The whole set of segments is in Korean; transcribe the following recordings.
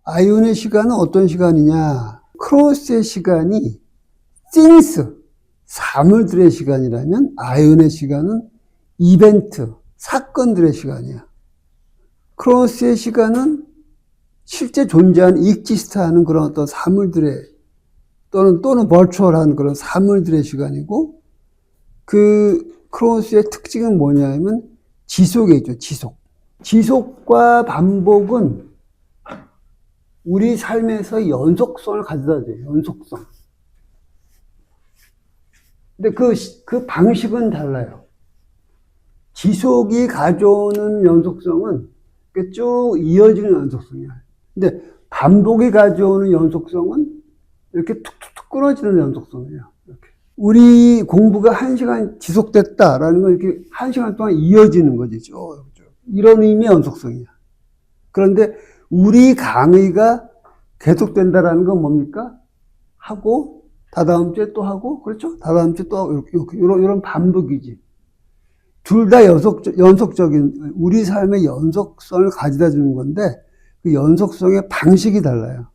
아이온의 시간은 어떤 시간이냐? 크로노스의 시간이 things, 사물들의 시간이라면 아이온의 시간은 이벤트, 사건들의 시간이야. 크로노스의 시간은 실제 존재하는 익지스트하는 그런 어떤 사물들의 또는 버추얼한 그런 사물들의 시간이고, 그 크로노스의 특징은 뭐냐면 지속에 있죠. 지속과 반복은 우리 삶에서 연속성을 가져다 줘요. 연속성. 근데 그 방식은 달라요. 지속이 가져오는 연속성은 쭉 이어지는 연속성이야. 근데 반복이 가져오는 연속성은 이렇게 툭툭툭 끊어지는 연속성이에요. 이렇게. 우리 공부가 1시간 지속됐다라는 건 이렇게 1시간 동안 이어지는 거죠. 이런 의미의 연속성이야. 그런데 우리 강의가 계속된다라는 건 뭡니까? 하고, 다다음 주에 또 하고, 그렇죠? 다다음 주에 또 이렇게, 이런 반복이지. 둘 다 연속적인, 우리 삶의 연속성을 가져다 주는 건데, 그 연속성의 방식이 달라요.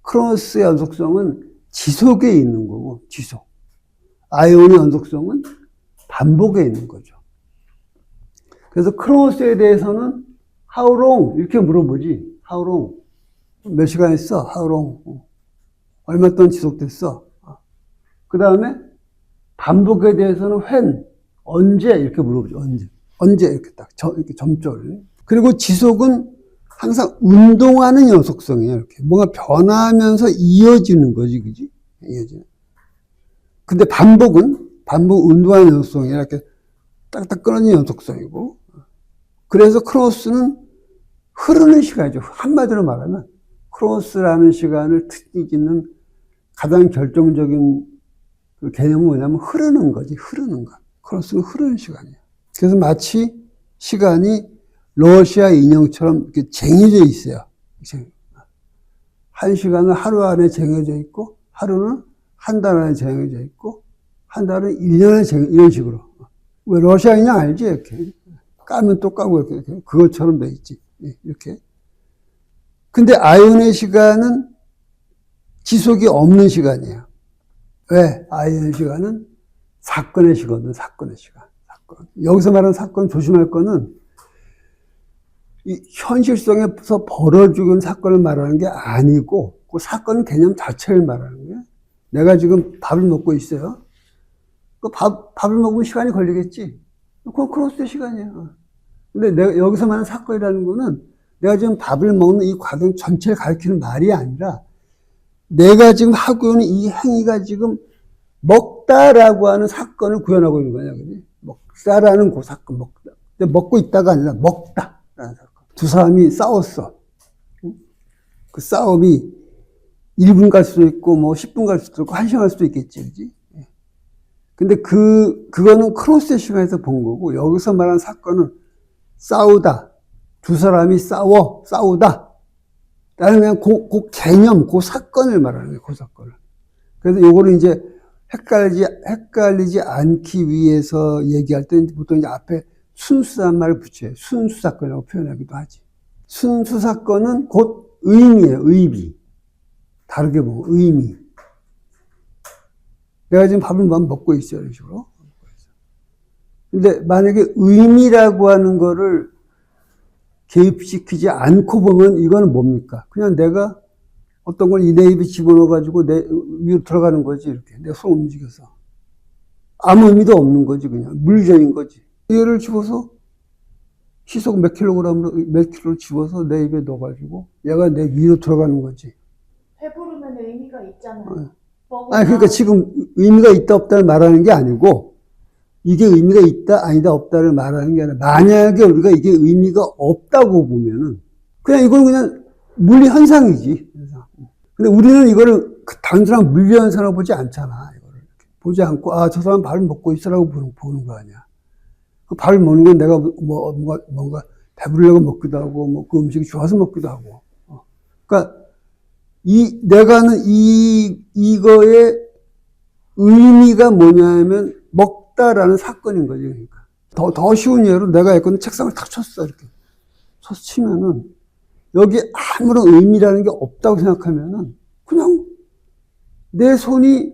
크로노스의 연속성은 지속에 있는 거고, 지속. 아이온의 연속성은 반복에 있는 거죠. 그래서 크로노스에 대해서는 how long 이렇게 물어보지. how long 몇 시간 했어? how long 얼마 동안 지속됐어? 그 다음에 반복에 대해서는 when 언제 이렇게 물어보죠. 언제 이렇게 딱 이렇게 점절. 그리고 지속은 항상 운동하는 연속성이에요. 이렇게 뭔가 변화하면서 이어지는 거지, 그지? 이어지는. 근데 반복은 운동하는 연속성이에요. 이렇게 딱딱 끊어지는 연속성이고. 그래서 크로노스는 흐르는 시간이죠. 한마디로 말하면 크로노스라는 시간을 특징짓는 가장 결정적인 그 개념은 뭐냐면 흐르는 거지. 흐르는 것. 크로노스는 흐르는 시간이에요. 그래서 마치 시간이 러시아 인형처럼 이렇게 쟁여져 있어요. 1시간은 하루 안에 쟁여져 있고, 하루는 한 달 안에 쟁여져 있고, 한 달은 1년에 이런 식으로. 왜 러시아 인형 알지? 이렇게. 까면 또 까고 이렇게. 그것처럼 돼 있지. 이렇게. 근데 아이온의 시간은 지속이 없는 시간이에요. 왜? 아이온의 시간은 사건의 시간은 사건의 시간. 여기서 말하는 사건 조심할 거는 이 현실성에서 벌어지는 사건을 말하는 게 아니고 그 사건 개념 자체를 말하는 거예요. 내가 지금 밥을 먹고 있어요. 그 밥을 먹으면 시간이 걸리겠지. 그건 크로스의 시간이야. 근데 내가 여기서 말하는 사건이라는 거는 내가 지금 밥을 먹는 이 과정 전체를 가리키는 말이 아니라 내가 지금 하고 있는 이 행위가 지금 먹다라고 하는 사건을 구현하고 있는 거냐, 그지? 먹다라는 그 사건, 먹다. 근데 먹고 있다가 아니라 먹다라는 사건. 두 사람이 싸웠어. 그 싸움이 1분 갈 수도 있고, 10분 갈 수도 있고, 1시간 갈 수도 있겠지, 그지? 근데 그거는 크로스의 시간에서 본 거고, 여기서 말하는 사건은 싸우다. 두 사람이 싸우다. 라는 그냥 그 개념, 그 사건을 말하는 거예요, 그 사건을. 그래서 요거는 이제 헷갈리지 않기 위해서 얘기할 때 보통 이제 앞에 순수한 말을 붙여요. 순수 사건이라고 표현하기도 하지. 순수 사건은 곧 의미예요, 의미. 다르게 보고, 의미. 내가 지금 밥을 먹고 있어요, 이런 식으로. 근데 만약에 의미라고 하는 거를 개입시키지 않고 보면 이거는 뭡니까? 그냥 내가 어떤 걸 내 입에 집어넣어가지고 내 위로 들어가는 거지, 이렇게. 내가 손 움직여서. 아무 의미도 없는 거지, 그냥. 물전인 거지. 얘를 집어서 시속 몇 킬로를 집어서 내 입에 넣어가지고 얘가 내 위로 들어가는 거지. 배부르면 의미가 있잖아요. 아니, 그러니까 지금 의미가 있다, 없다를 말하는 게 아니고 이게 의미가 있다, 아니다, 없다를 말하는 게 아니라 만약에 우리가 이게 의미가 없다고 보면은 그냥 이건 그냥 물리 현상이지. 근데 우리는 이거를 단순한 물리 현상으로 보지 않잖아. 이거를 보지 않고 저 사람 밥을 먹고 있으라고 보는 거 아니야. 그 밥을 먹는 건 내가 뭔가 배부르려고 먹기도 하고 그 음식이 좋아서 먹기도 하고. 그러니까 내가 하는 이거의 의미가 뭐냐면 먹다라는 사건인 거지. 그러니까 더 쉬운 예로 내가 예컨대 책상을 탁 쳤어, 이렇게 쳐서 치면은 여기 아무런 의미라는 게 없다고 생각하면은 그냥 내 손이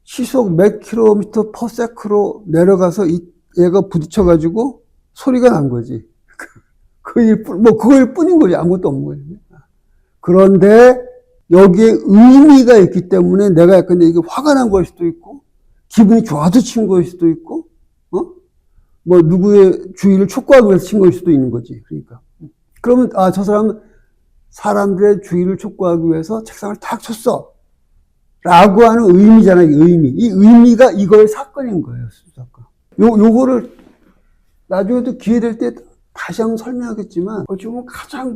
시속 몇 킬로미터 퍼 세크로 내려가서 얘가 부딪혀가지고 소리가 난 거지. 그거일 뿐인 거지. 아무것도 없는 거지. 그런데 여기에 의미가 있기 때문에 내가 약간 이게 화가 난 걸 수도 있고, 기분이 좋아서 친 거일 수도 있고, 뭐 누구의 주의를 촉구하기 위해서 친 거일 수도 있는 거지. 그러니까. 그러면, 저 사람은 사람들의 주의를 촉구하기 위해서 책상을 탁 쳤어. 라고 하는 의미잖아, 이 의미. 이 의미가 이거의 사건인 거예요, 수사건. 요거를 나중에도 기회 될 때 다시 한번 설명하겠지만, 지금 가장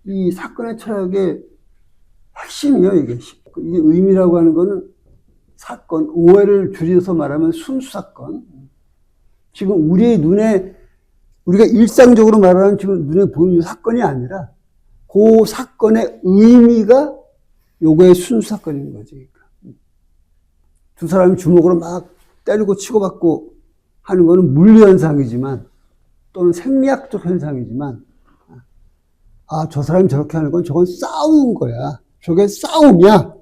이 사건의 철학의 핵심이에요, 이게. 이게 의미라고 하는 거는 사건, 오해를 줄여서 말하면 순수사건. 지금 우리의 눈에, 우리가 일상적으로 말하는 지금 눈에 보이는 사건이 아니라, 그 사건의 의미가 요거의 순수사건인 거지. 두 사람이 주먹으로 막 때리고 치고받고 하는 거는 물리현상이지만, 또는 생리학적 현상이지만, 저 사람이 저렇게 하는 건 저건 싸우는 거야. 저게 싸움이야.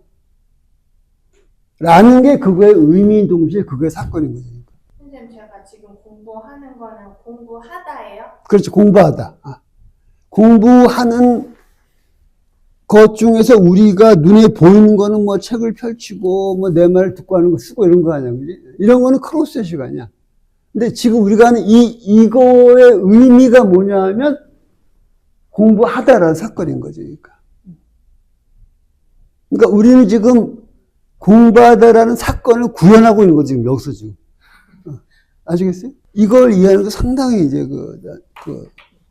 라는 게 그거의 의미인 동시에 그거의 사건인 거죠. 선생님, 제가 지금 공부하는 거는 공부하다예요? 그렇지, 공부하다. 공부하는 것 중에서 우리가 눈에 보이는 거는 뭐 책을 펼치고 뭐 내 말을 듣고 하는 거 쓰고 이런 거 아니야. 그지? 이런 거는 크로스의 시간이야. 근데 지금 우리가 하는 이거의 의미가 뭐냐 하면 공부하다라는 사건인 거지. 그러니까 우리는 지금 공부하다라는 사건을 구현하고 있는 거지, 지금 여기서 지금. 아시겠어요? 이걸 이해하는 게 상당히 이제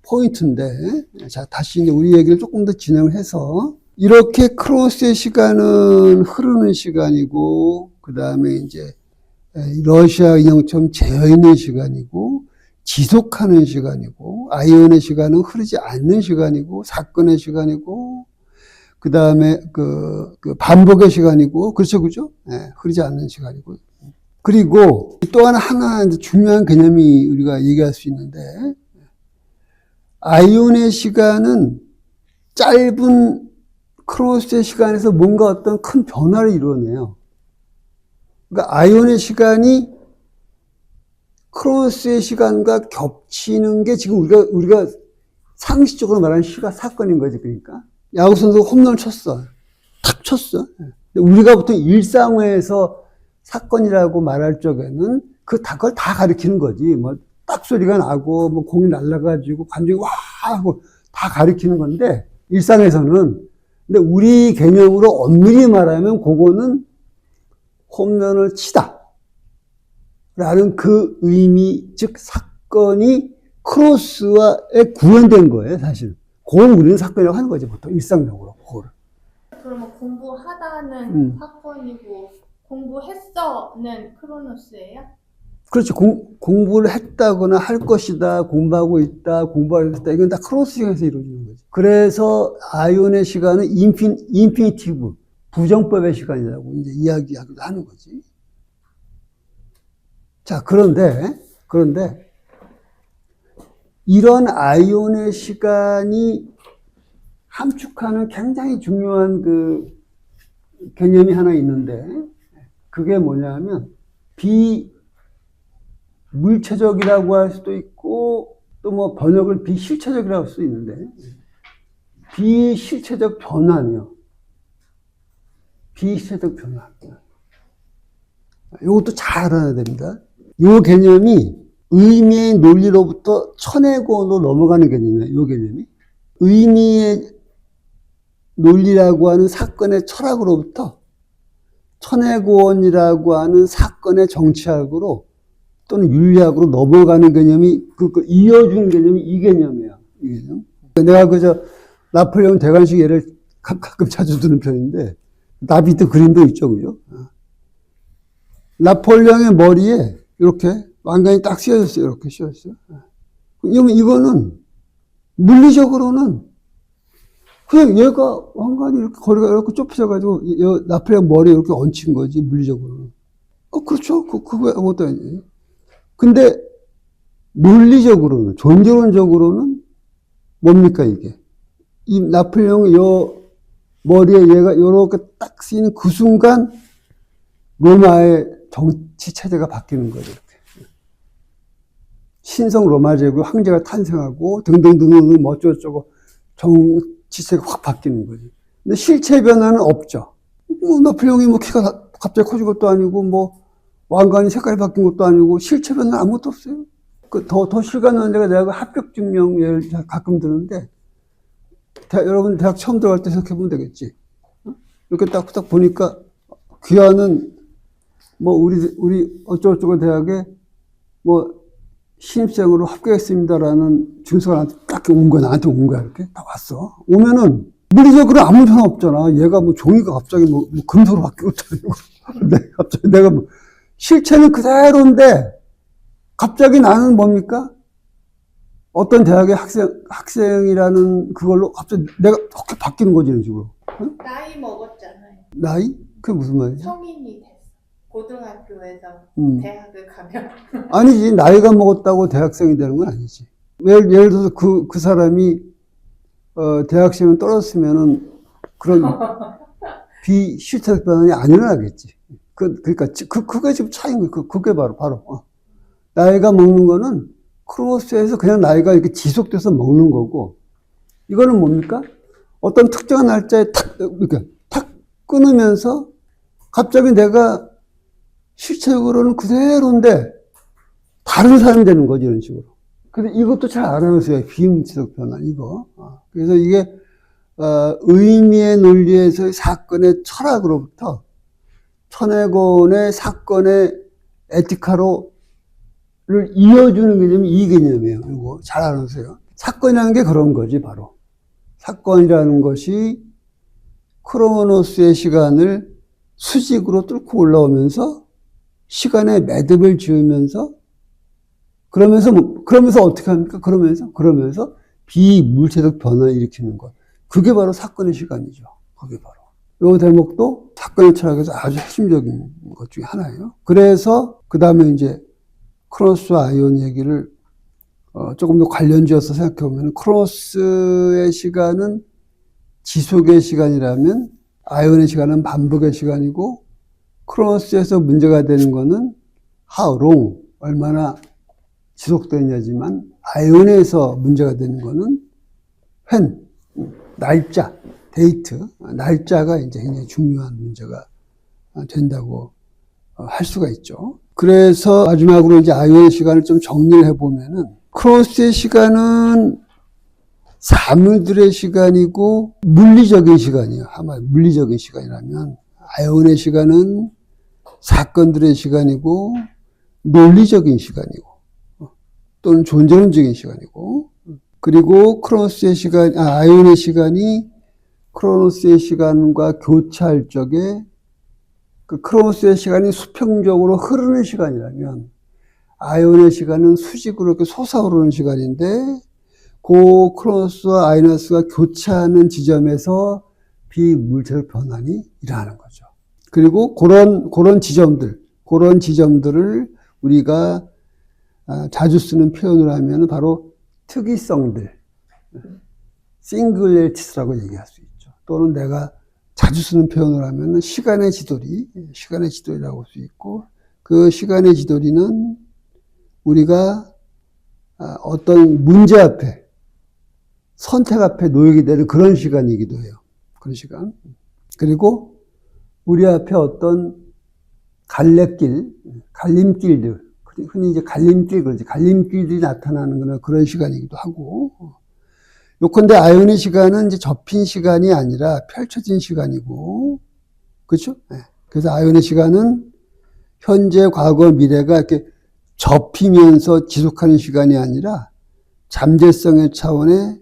포인트인데, 자, 다시 이제 우리 얘기를 조금 더 진행을 해서, 이렇게 크로스의 시간은 흐르는 시간이고, 그 다음에 이제 러시아 인형처럼 재어있는 시간이고, 지속하는 시간이고, 아이온의 시간은 흐르지 않는 시간이고, 사건의 시간이고, 그 다음에 반복의 시간이고, 그렇죠, 그죠? 네, 흐르지 않는 시간이고. 그리고 또 하나 중요한 개념이 우리가 얘기할 수 있는데, 아이온의 시간은 짧은 크로스의 시간에서 뭔가 어떤 큰 변화를 이루어내요. 그러니까 아이온의 시간이 크로스의 시간과 겹치는 게 지금 우리가 상식적으로 말하는 사건인 거지, 그러니까. 야구 선수가 홈런을 쳤어. 탁 쳤어. 근데 우리가 보통 일상회에서 사건이라고 말할 적에는 그걸 다 가리키는 거지. 뭐, 딱 소리가 나고, 뭐, 공이 날아가지고, 관중이 와! 하고 다 가리키는 건데, 일상에서는. 근데 우리 개념으로 엄밀히 말하면 그거는 홈런을 치다. 라는 그 의미, 즉, 사건이 크로스와에 구현된 거예요, 사실. 그걸 우리는 사건이라고 하는 거지, 보통, 일상적으로. 그거를. 그러면 공부하다는 사건이고, 공부했어는 크로노스예요? 그렇지. 공부를 했다거나 할 것이다, 공부하고 있다, 공부하고 있다. 이건 다 크로스 시간에서 이루어지는 거지. 그래서 아이온의 시간은 인피니티브, 부정법의 시간이라고 이제 이야기하기도 하는 거지. 자, 그런데, 이런 아이온의 시간이 함축하는 굉장히 중요한 개념이 하나 있는데, 그게 뭐냐면, 비물체적이라고 할 수도 있고, 또 뭐 번역을 비실체적이라고 할 수도 있는데, 비실체적 변화네요. 비실체적 변화. 이것도 잘 알아야 됩니다. 이 개념이 의미의 논리로부터 천해고원으로 넘어가는 개념이에요. 이 개념이. 의미의 논리라고 하는 사건의 철학으로부터 천해고원이라고 하는 사건의 정치학으로 또는 윤리학으로 넘어가는 개념이, 이어주는 개념이 이 개념이에요. 이 개념. 내가 나폴레옹 대관식 예를 가끔 자주 드는 편인데, 나비트 그림도 있죠, 그죠? 나폴레옹의 머리에 이렇게 왕관이 딱 씌워졌어요. 이렇게 씌워졌어요. 이거는 물리적으로는 그냥 얘가 왕관이 이렇게 거리가 이렇게 좁혀져가지고 나폴레옹 머리에 이렇게 얹힌 거지, 물리적으로는. 그렇죠. 그거 아무것도 아니에요. 근데 논리적으로는, 존재론적으로는 뭡니까, 이게? 이 나폴레옹이 요 머리에 얘가 요렇게 딱 쓰이는 그 순간 로마의 정치 체제가 바뀌는 거죠. 이렇게. 신성 로마 제국 황제가 탄생하고 등등등등 뭐 어쩌고저쩌고 정치체가 확 바뀌는 거지. 근데 실체 변화는 없죠. 뭐 나폴레옹이 뭐 키가 갑자기 커진 것도 아니고 뭐 왕관이 색깔이 바뀐 것도 아니고 실체 변화는 아무것도 없어요. 더 실감나는 데가 내가 합격 증명 예를 가끔 드는데 여러분 대학 처음 들어갈 때 생각해 보면 되겠지. 이렇게 딱 보니까 귀하는 뭐 우리 어쩌고저쩌고 대학에 뭐 신입생으로 합격했습니다라는 증서가 나한테 온 거야. 이렇게 딱 왔어. 오면은 물리적으로 아무 상관 없잖아. 얘가 뭐 종이가 갑자기 뭐 금소로 바뀌고 다니고 내가 뭐 실체는 그대로인데 갑자기 나는 뭡니까? 어떤 대학의 학생이라는 그걸로 갑자기 내가 확 바뀌는 거지, 이런 식으로. 응? 나이 먹었잖아요. 나이? 그게 무슨 말이야? 성인이 됐어. 고등학교에서 대학을 가면. 아니지. 나이가 먹었다고 대학생이 되는 건 아니지. 예를 들어서 그 사람이, 대학생을 떨어졌으면은 그런 비실체적 변화가 안 일어나겠지. 그러니까, 그게 지금 차이인 거예요. 그게 바로. 나이가 먹는 거는 크로노스에서 그냥 나이가 이렇게 지속돼서 먹는 거고, 이거는 뭡니까? 어떤 특정한 날짜에 이렇게 탁 끊으면서 갑자기 내가 실체적으로는 그대로인데 다른 사람이 되는 거지, 이런 식으로. 근데 이것도 잘 알아보세요. 비임지적 변화, 이거. 그래서 이게, 의미의 논리에서의 사건의 철학으로부터 천해곤의 사건의 에티카로 를 이어주는 개념이 이 개념이에요. 이거 잘 알아보세요. 사건이라는 게 그런 거지, 바로. 사건이라는 것이 크로노스의 시간을 수직으로 뚫고 올라오면서 시간에 매듭을 지으면서 그러면서 어떻게 합니까? 그러면서 비물체적 변화를 일으키는 것. 그게 바로 사건의 시간이죠. 그게 바로. 이 대목도 사건의 철학에서 아주 핵심적인 것 중에 하나예요. 그래서 그 다음에 이제 크로노스와 아이온 얘기를 조금 더 관련지어서 생각해 보면 크로노스의 시간은 지속의 시간이라면 아이온의 시간은 반복의 시간이고 크로노스에서 문제가 되는 거는 how long, 얼마나 지속되느냐지만 아이온에서 문제가 되는 거는 when, 날짜, 데이트, 날짜가 이제 굉장히 중요한 문제가 된다고 할 수가 있죠. 그래서 마지막으로 이제 아이온의 시간을 좀 정리를 해보면은 크로노스의 시간은 사물들의 시간이고 물리적인 시간이에요. 아마 물리적인 시간이라면 아이온의 시간은 사건들의 시간이고 논리적인 시간이고 또는 존재론적인 시간이고 그리고 아이온의 시간이 크로노스의 시간과 교차할 적에 그 크로노스의 시간이 수평적으로 흐르는 시간이라면 아이온의 시간은 수직으로 이렇게 솟아오르는 시간인데 그 크로노스와 아이오니스가 교차하는 지점에서 비물체적 변환이 일어나는 거죠. 그리고 그런 지점들을 우리가 자주 쓰는 표현을 하면 바로 특이성들, 싱글레리티스라고 얘기할 수 있죠. 또는 내가 자주 쓰는 표현을 하면 시간의 지도리라고 할 수 있고 그 시간의 지도리는 우리가 어떤 문제 앞에 선택 앞에 놓이게 되는 그런 시간이기도 해요. 그런 시간. 그리고 우리 앞에 어떤 갈림길들, 흔히 이제 갈림길들이 나타나는 그런 시간이기도 하고, 요컨대 아이온의 시간은 이제 접힌 시간이 아니라 펼쳐진 시간이고, 그렇죠? 네. 그래서 아이온의 시간은 현재, 과거, 미래가 이렇게 접히면서 지속하는 시간이 아니라 잠재성의 차원에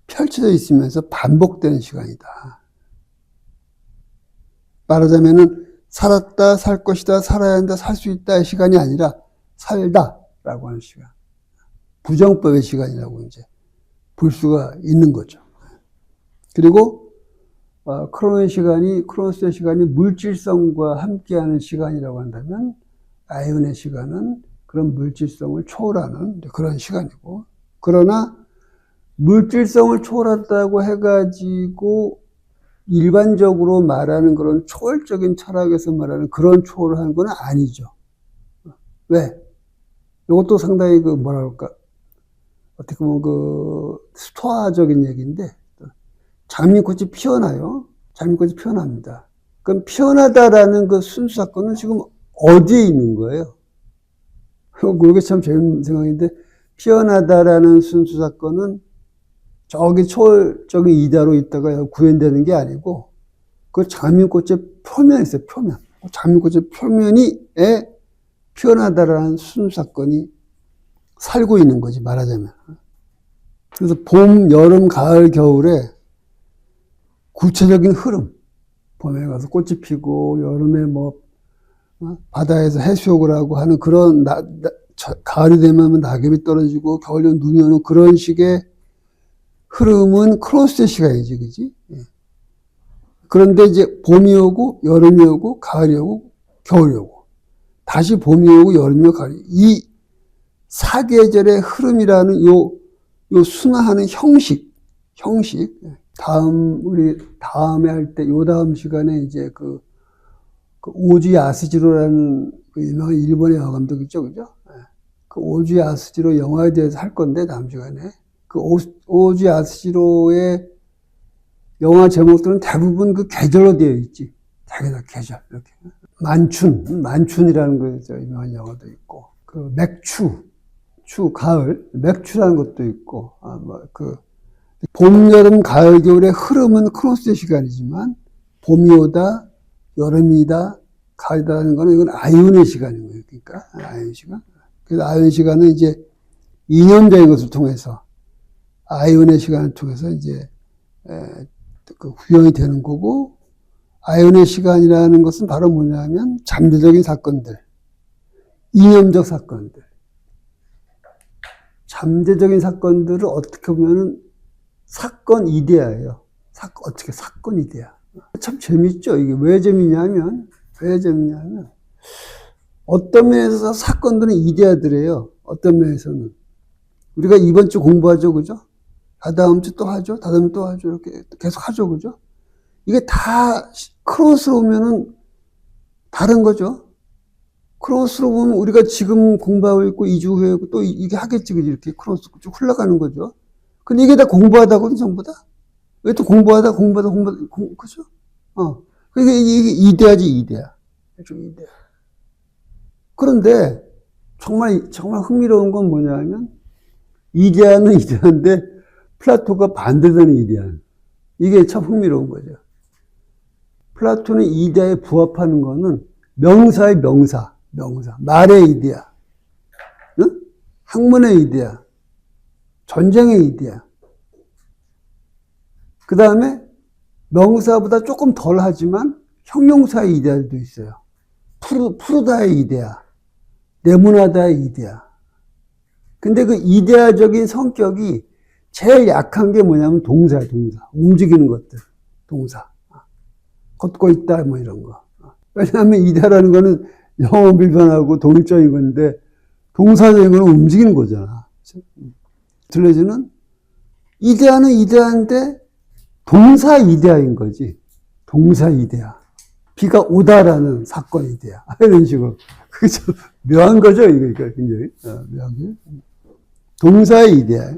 펼쳐져 있으면서 반복되는 시간이다. 말하자면은 살았다, 살 것이다, 살아야 한다, 살 수 있다의 시간이 아니라 살다라고 하는 시간. 부정법의 시간이라고 이제 볼 수가 있는 거죠. 그리고 크로노스의 시간이 물질성과 함께하는 시간이라고 한다면 아이온의 시간은 그런 물질성을 초월하는 그런 시간이고, 그러나 물질성을 초월했다고 해가지고 일반적으로 말하는 그런 초월적인 철학에서 말하는 그런 초월을 하는 건 아니죠. 왜? 이것도 상당히 뭐라 그럴까. 어떻게 보면 스토아적인 얘기인데, 장미꽃이 피어나요. 장미꽃이 피어납니다. 그럼 피어나다라는 그 순수 사건은 지금 어디에 있는 거예요? 그게 참 재밌는 생각인데, 피어나다라는 순수 사건은 저기 초월적인 이다로 있다가 구현되는 게 아니고, 그 장미꽃의 표면에 있어요, 표면. 장미꽃의 표면에 피어나다라는 순수 사건이 살고 있는 거지, 말하자면. 그래서 봄, 여름, 가을, 겨울에 구체적인 흐름. 봄에 가서 꽃이 피고, 여름에 바다에서 해수욕을 하고 하는 그런, 가을이 되면 낙엽이 떨어지고, 겨울 되면 눈이 오는 그런 식의 흐름은 크로스의 시간이지, 그지? 그런데 이제 봄이 오고, 여름이 오고, 가을이 오고, 겨울이 오고, 다시 봄이 오고, 여름이 오고, 가을이 오고, 이 사계절의 흐름이라는 요 순화하는 형식. 우리 다음에 할 때, 요 다음 시간에 이제 그 오지 야스지로라는 그 유명한 일본의 영화 감독 있죠, 그죠? 그 오지 야스지로 영화에 대해서 할 건데, 다음 시간에. 그 오지 야스지로의 영화 제목들은 대부분 그 계절로 되어 있지. 자기가 계절, 이렇게. 만춘이라는 거, 유명한 영화도 있고, 그 가을, 맥추라는 것도 있고, 봄, 여름, 가을, 겨울의 흐름은 크로스의 시간이지만, 봄이 오다, 여름이다, 가을이다라는 거는 이건 아이온의 시간인 거예요. 그러니까, 아이온 시간. 그래서 아이온 시간은 이제 이념적인 것을 통해서, 아이온의 시간을 통해서 이제, 구현이 되는 거고, 아이온의 시간이라는 것은 바로 뭐냐면, 잠재적인 사건들, 이념적 사건들. 잠재적인 사건들을 어떻게 보면은 사건 이데아예요. 사건 이데아. 참 재밌죠. 이게 왜 재밌냐면, 어떤 면에서 사건들은 이데아들이에요. 어떤 면에서는. 우리가 이번 주 공부하죠, 그죠? 다다음 주 또 하죠, 다다음 주 또 하죠, 이렇게 계속 하죠, 그죠? 이게 다 크로스로 오면은 다른 거죠. 크로스로 보면 우리가 지금 공부하고 있고 2주 후에 또 이게 하겠지, 그지? 이렇게 크로스 쭉 흘러가는 거죠. 근데 이게 다 공부하다거든, 전부 다. 왜 또 공부하다, 그죠? 그게 이게 이데아. 좀 이데아. 그런데 정말 흥미로운 건 뭐냐면, 이데아는 이데아인데, 플라토가 반대되는 이데아. 이게 참 흥미로운 거죠. 플라토는 이데아에 부합하는 거는 명사의 명사. 말의 이데아. 응? 학문의 이데아. 전쟁의 이데아. 그 다음에 명사보다 조금 덜 하지만 형용사의 이데아도 있어요. 푸르다의 이데아. 네모나다의 이데아. 근데 그 이데아적인 성격이 제일 약한 게 뭐냐면 동사야, 동사. 움직이는 것들. 동사. 걷고 있다, 이런 거. 왜냐하면 이데아라는 거는 영어 불변하고 독립적인 건데, 동사적인 거는 움직이는 거잖아. 들려주는 이데아는 이데아인데, 동사 이데아인 거지. 동사 이데아. 비가 오다라는 사건 이데아. 이런 식으로. 그게 좀 묘한 거죠, 이거, 굉장히. 묘한 게. 동사의 이데아.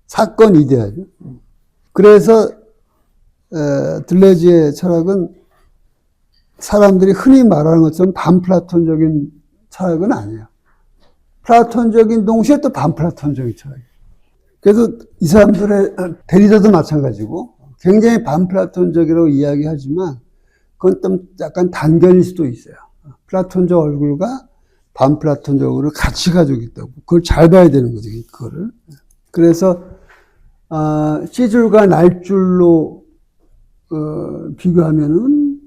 사건 이데아죠. 그래서 들레즈의 철학은 사람들이 흔히 말하는 것처럼 반플라톤적인 철학은 아니에요. 플라톤적인 동시에 또 반플라톤적인 철학이에요. 그래서 이 사람들의 데리다도 마찬가지고 굉장히 반플라톤적이라고 이야기하지만 그건 좀 약간 단견일 수도 있어요. 플라톤적 얼굴과 반플라톤적으로 같이 가지고 있다고. 그걸 잘 봐야 되는 거죠, 그거를. 그래서 시줄과 날줄로 비교하면은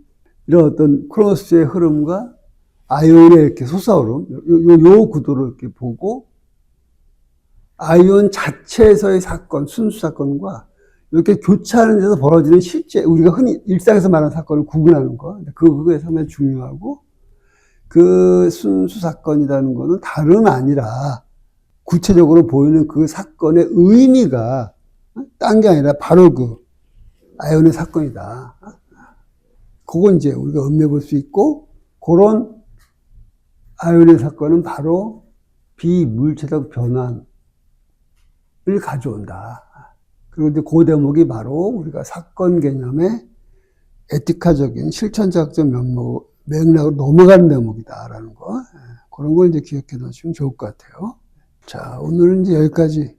이런 어떤 크로스의 흐름과 아이온의 이렇게 솟아오름, 요 구도를 이렇게 보고 아이온 자체에서의 사건, 순수 사건과 이렇게 교차하는 데서 벌어지는 실제 우리가 흔히 일상에서 말하는 사건을 구분하는 거, 그게 상당히 중요하고 그 순수 사건이라는 거는 다름 아니라 구체적으로 보이는 그 사건의 의미가 딴 게 아니라 바로 그 아이온의 사건이다. 그건 이제 우리가 음미해 볼 수 있고, 그런 아이온의 사건은 바로 비물체적 변환을 가져온다. 그리고 이제 그 대목이 바로 우리가 사건 개념의 에티카적인 실천자학적 맥락으로 넘어가는 대목이다라는 거. 그런 걸 이제 기억해 놓으시면 좋을 것 같아요. 자, 오늘은 이제 여기까지